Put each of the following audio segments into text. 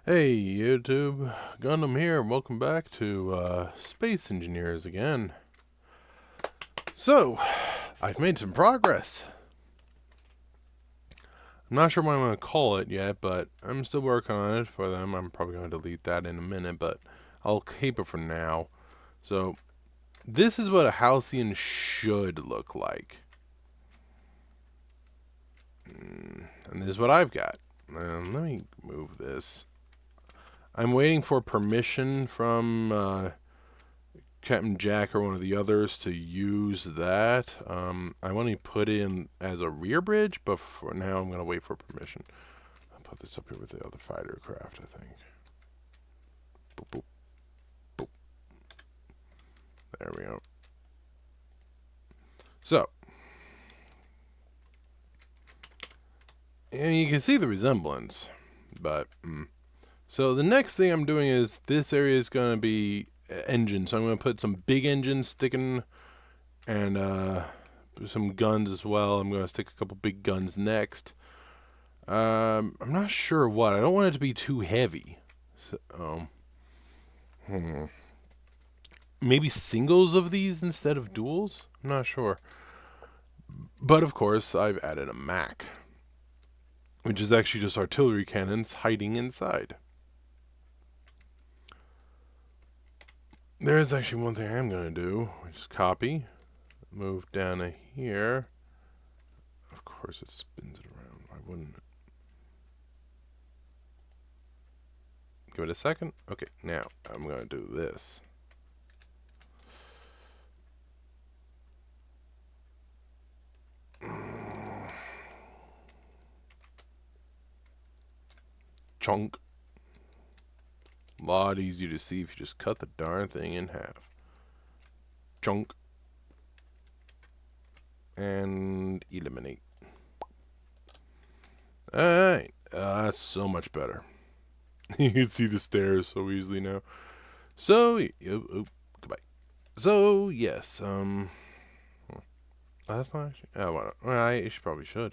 Hey YouTube, Gundam here, welcome back to Space Engineers again. So, I've made some progress. I'm not sure what I'm going to call it yet, but I'm still working on it for them. I'm probably going to delete that in a minute, but I'll keep it for now. So, this is what a Halcyon should look like. And this is what I've got. Let me move this. I'm waiting for permission from Captain Jack or one of the others to use that. I want to put in as a rear bridge, but for now I'm going to wait for permission. I'll put this up here with the other fighter craft, I think. Boop, boop, boop. There we go. So, and you can see the resemblance, but so the next thing I'm doing is this area is going to be engine. So I'm going to put some big engines sticking and some guns as well. I'm going to stick a couple big guns next. I'm not sure what. I don't want it to be too heavy. So, maybe singles of these instead of duals? I'm not sure. But of course, I've added a Mac, which is actually just artillery cannons hiding inside. There's actually one thing I'm going to do, which is copy, move down to here. Of course, it spins it around. Why wouldn't it? Give it a second. Okay, now I'm going to do this. Chunk. A lot easier to see if you just cut the darn thing in half. Chunk. And eliminate. Alright. That's so much better. You can see the stairs so easily now. So, goodbye. So, yes, that's not actually, well, I probably should.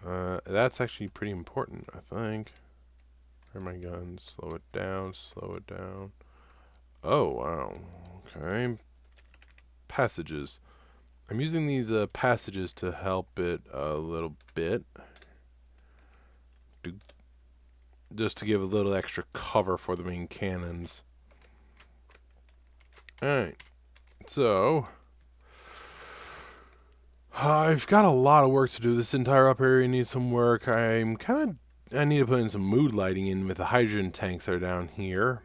That's actually pretty important, I think. Where are my guns? Slow it down, slow it down. Oh, wow. Okay. Passages. I'm using these passages to help it a little bit. Just to give a little extra cover for the main cannons. Alright. So, I've got a lot of work to do. This entire upper area needs some work. I need to put in some mood lighting in with the hydrogen tanks that are down here.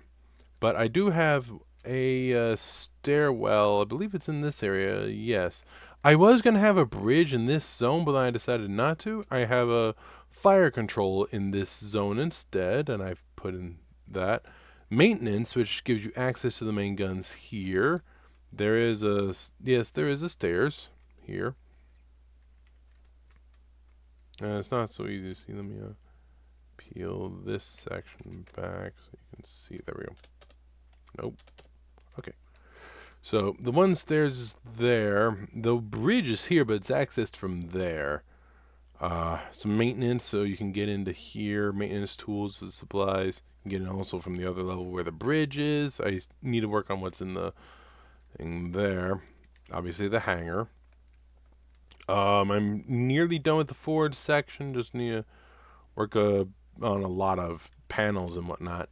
But I do have a stairwell. I believe it's in this area. Yes. I was going to have a bridge in this zone, but then I decided not to. I have a fire control in this zone instead, and I've put in that. Maintenance, which gives you access to the main guns here. There is a stairs here. It's not so easy to see. Let me peel this section back so you can see. There we go. Nope. Okay. So the one stairs is there. The bridge is here, but it's accessed from there. Some maintenance, so you can get into here. Maintenance tools and supplies. You can get in also from the other level where the bridge is. I need to work on what's in the thing there. Obviously the hangar. I'm nearly done with the forward section. Just need to work on a lot of panels and whatnot.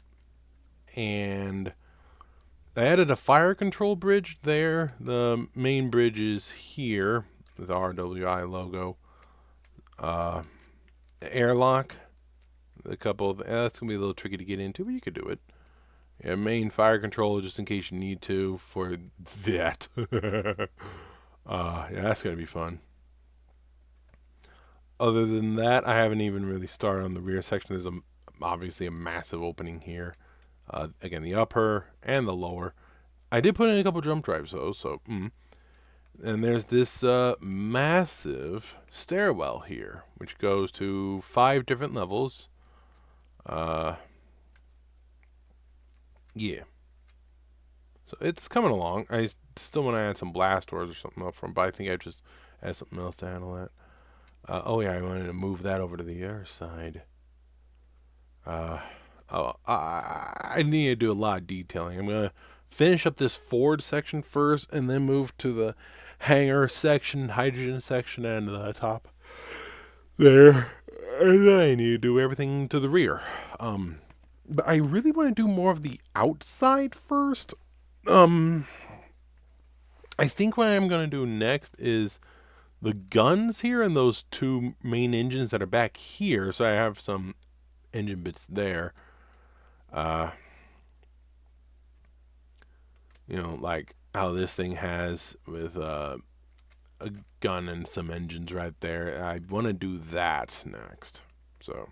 And I added a fire control bridge there. The main bridge is here with the RWI logo. Airlock. A couple of that's gonna be a little tricky to get into, but you could do it. Yeah, main fire control just in case you need to for that. Yeah, that's gonna be fun. Other than that, I haven't even really started on the rear section. There's obviously a massive opening here. Again, the upper and the lower. I did put in a couple jump drives though, so and there's this massive stairwell here, which goes to 5 different levels. Yeah. So it's coming along. I still want to add some blast doors or something up front, but I think I just add something else to handle that. Oh yeah, I wanted to move that over to the other side. Oh, I need to do a lot of detailing. I'm going to finish up this forward section first and then move to the hangar section, hydrogen section, and the top there. And then I need to do everything to the rear. But I really want to do more of the outside first. I think what I'm going to do next is the guns here and those two main engines that are back here. So I have some engine bits there. Like how this thing has with a gun and some engines right there. I want to do that next. So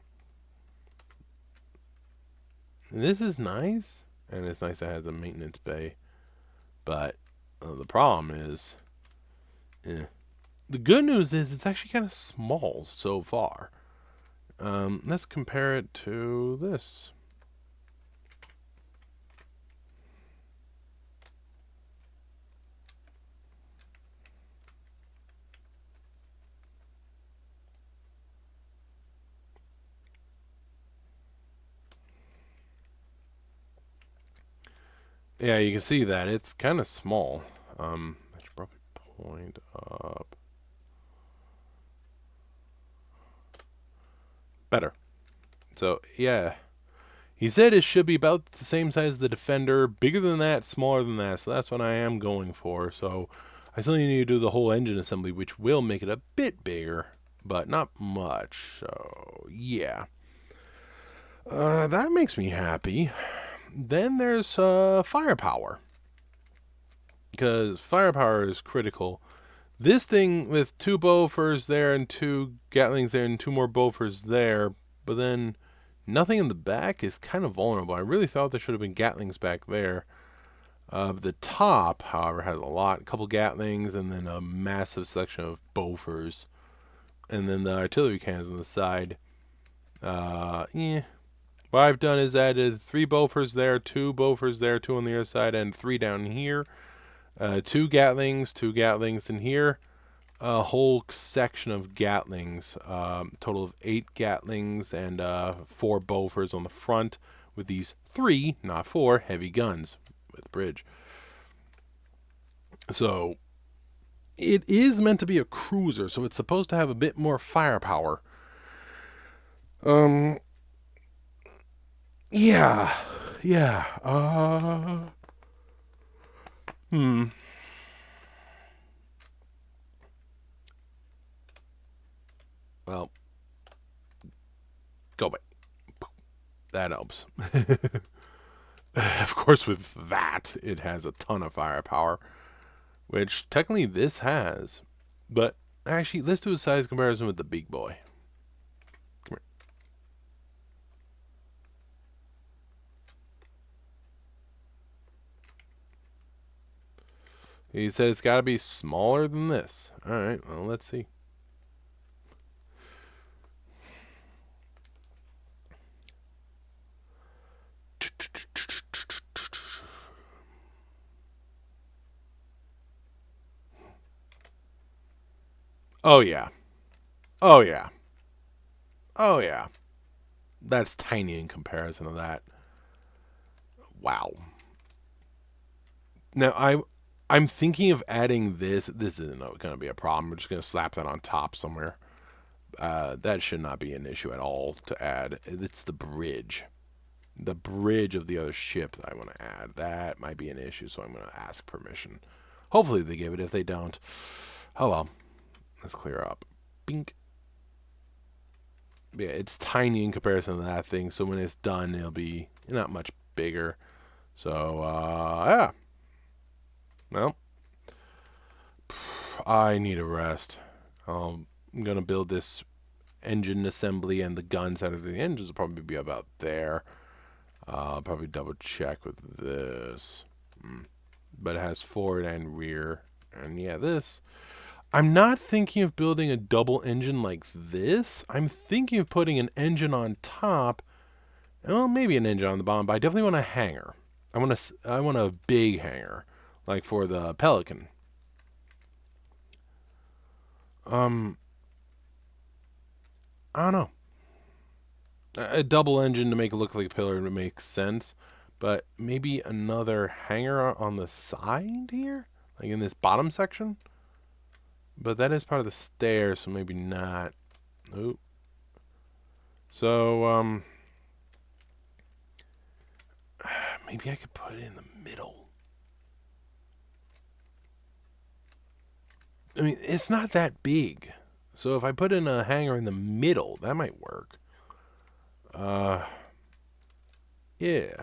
this is nice, and it's nice that it has a maintenance bay. But the problem is, the good news is it's actually kind of small so far. Let's compare it to this. Yeah, you can see that it's kind of small. I should probably point up. Better. So, yeah. He said it should be about the same size as the Defender, bigger than that, smaller than that. So that's what I am going for. So I still need to do the whole engine assembly, which will make it a bit bigger, but not much. So, yeah. That makes me happy. Then there's firepower. Because firepower is critical. This thing with 2 Bofors there and 2 Gatlings there and 2 more Bofors there, but then nothing in the back is kind of vulnerable. I really thought there should have been Gatlings back there. The top, however, has a couple Gatlings and then a massive section of Bofors. And then the artillery cannons on the side. What I've done is added 3 Bofors there, 2 Bofors there, 2 on the other side, and 3 down here. 2 Gatlings in here. A whole section of Gatlings, total of 8 Gatlings and 4 Bofors on the front with these 3, not 4, heavy guns with bridge. So it is meant to be a cruiser, so it's supposed to have a bit more firepower. Yeah. Well, go away. That helps. Of course, with that, it has a ton of firepower, which technically this has. But actually, let's do a size comparison with the big boy. Come here. He said it's got to be smaller than this. All right, well, let's see. Oh, yeah. Oh, yeah. Oh, yeah. That's tiny in comparison to that. Wow. Now, I'm thinking of adding this. This isn't going to be a problem. We're just going to slap that on top somewhere. That should not be an issue at all to add. It's the bridge. The bridge of the other ship that I want to add. That might be an issue, so I'm going to ask permission. Hopefully they give it. If they don't, oh well. Let's clear up. Bink. Yeah, it's tiny in comparison to that thing, so when it's done, it'll be not much bigger. So, yeah. Well, I need a rest. I'm going to build this engine assembly and the guns out of the engines will probably be about there. I'll probably double check with this. But it has forward and rear. And yeah, this. I'm not thinking of building a double engine like this. I'm thinking of putting an engine on top. Well, maybe an engine on the bottom, but I definitely want a hangar. I want a big hangar, like for the Pelican. I don't know. a double engine to make it look like a pillar would make sense. But maybe another hanger on the side here? Like in this bottom section? But that is part of the stairs, so maybe not. Nope. So, maybe I could put it in the middle. I mean, it's not that big. So if I put in a hanger in the middle, that might work. Yeah.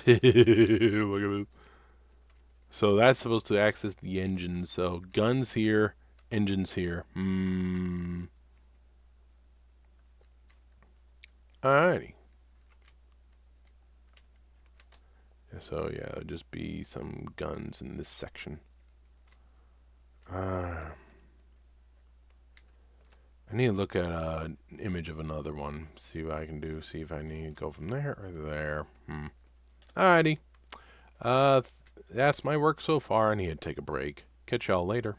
Look at this. So that's supposed to access the engine. So guns here, engines here. Alrighty. So yeah, it'll just be some guns in this section. I need to look at an image of another one. See what I can do. See if I need to go from there or there. Alrighty. That's my work so far. I need to take a break. Catch y'all later.